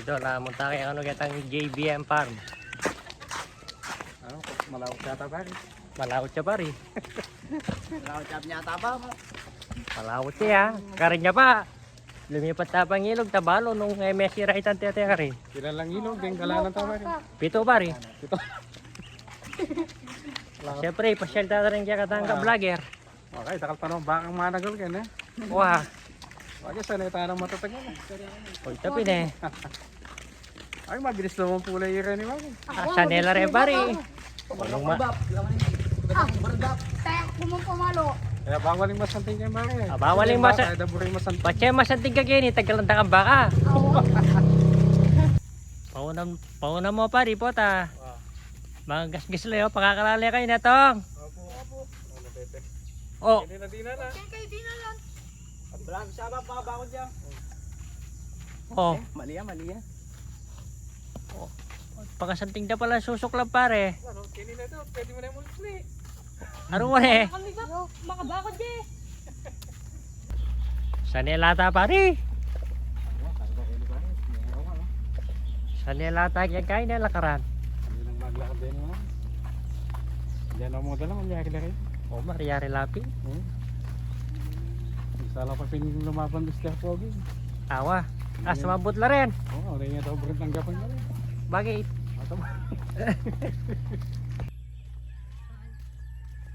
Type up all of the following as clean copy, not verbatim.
Idol, munta kayo ano gatang JBM farm. Ano, malawak yata ba? Malawot siya pare. Malawak yata niya ba? Malawot siya. Karin niya pa. Lumipat na pang ilog, tabalo nung MSC Raitan tete karin. Kilalang ilog, din kalanan tama rin. Pito pare. Ito. Siyempre, pasyal na rin kaya katang ka-vlogger. Okay, takal pa naman bakang managol ka na. Wah, Wag sanay tayo ng matatag na. huwag tapin eh. Ay, mabilis naman pula yung ni Mami. Sanela rin pare. Walang ma... Tayak kumong pamalo. Kaya bawaling masanting kayo Mami. Bawaling masa... Kaya daburing masanting. Pache masanting ka kini, tagalanda kang baka. Oo. Pauna mo pare, pota. Mga gasgas lang yun, pakakalali kayo na tong. Oh, Hindi na di na. Kaya di na lang. Bravo siya ba? Pakabakod siya. oh. Maliya, maliya. Pakasanting na pala susok lang pare. Ano, kini na ito. Pwede mo na yung multi. Ano mo eh? Kami ba? Makabakod di. Sanelata pare. Sanelata kaya kain na lakaran. Hindi lang maglakad din mo. Diyan ako mo dala, mangyari na rin. Oh, mariyari lapi. Sala pa pinlumaban Mr. Pogi. Tawa. Sumabot la rin. Oo, rin nga daw brand ng gapang na rin. Bakit?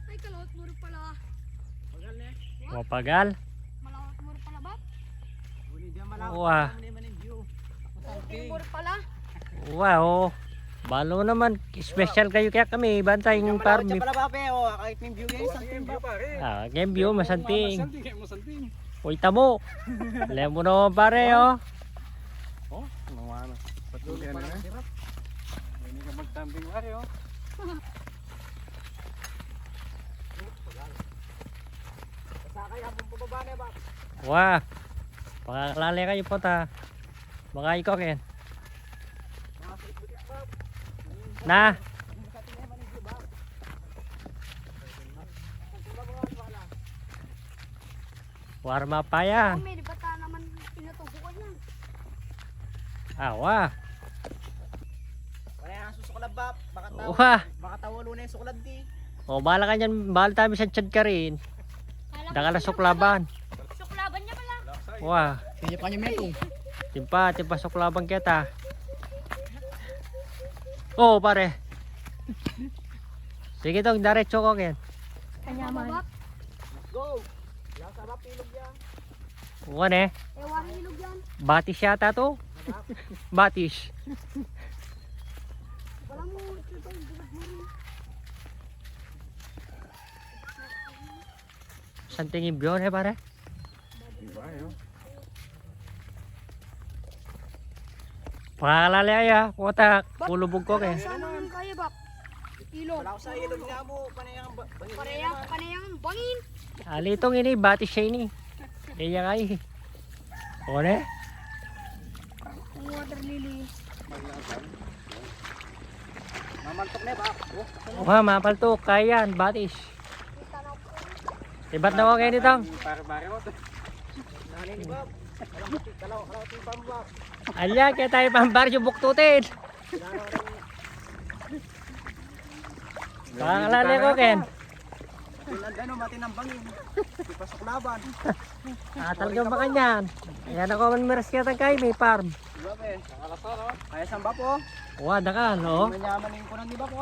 Ay, kalawat mo rin pala. Mapagal. Malawat mo rin pala ba? Wah. Hindi mo rin pala. Wow. Balo naman. Special kayo kaya kami. Bantay yung farm. Kahit may view guys, something ba? Game view, masanting. Masanting. Uy, tamo. Alam mo naman pare, oh. Oh, naman. Patuloy na eh. Hindi ka magtambing pare, oh. Sakay habang bumaba na ba? Wah. Pakakalali kayo po ta. Mga ikokin. Na. Warma pa yan. May bata naman pinatubukan yan. Awa. Wala yung susuklab ba? Wah. Baka tawalo na yung suklab di. O, bala ka dyan. Bala tayo sa chat ka rin. Daka na suklaban. Suklaban niya pala. Wah. Hindi pa niya metong. Timpa suklaban kita. Oh, pare. Sige tong, diretso ko ken. Kanyaman. Go! Lasa ba pilog yan? Uwan eh. Ewan hilog yan. Batis yata to. Batis. Wala mo. Ito yung bilog mo rin. Santing ibyon eh pare. Diba, yun? Pakakalali ay putak. Kulubog ko ken. Saan naman kaya ba? Ilog. Wala ko sa ilog niya mo. Panayang Panayang bangin. Alitong ini, batis siya ini. Iya kay. One. Ang water lily. mamantok na ba? Wah, mapaltok. Kaya yan, batis. Ibat na ko kayo nito. Pare-pare mo. Nanin ni Bob. Kalaw ting pamba. Alya, kaya tayo pambar yung buktutin. Pakakalali ko ken. Ilan ano matinang bangin. Di pasok laban. Talagang baka niyan. Ayan ako man meres kaya kay may farm. Diba be? Nakalasar oh. Kaya saan ba po? Wah, daka, no? Manyaman ko nang di ba po?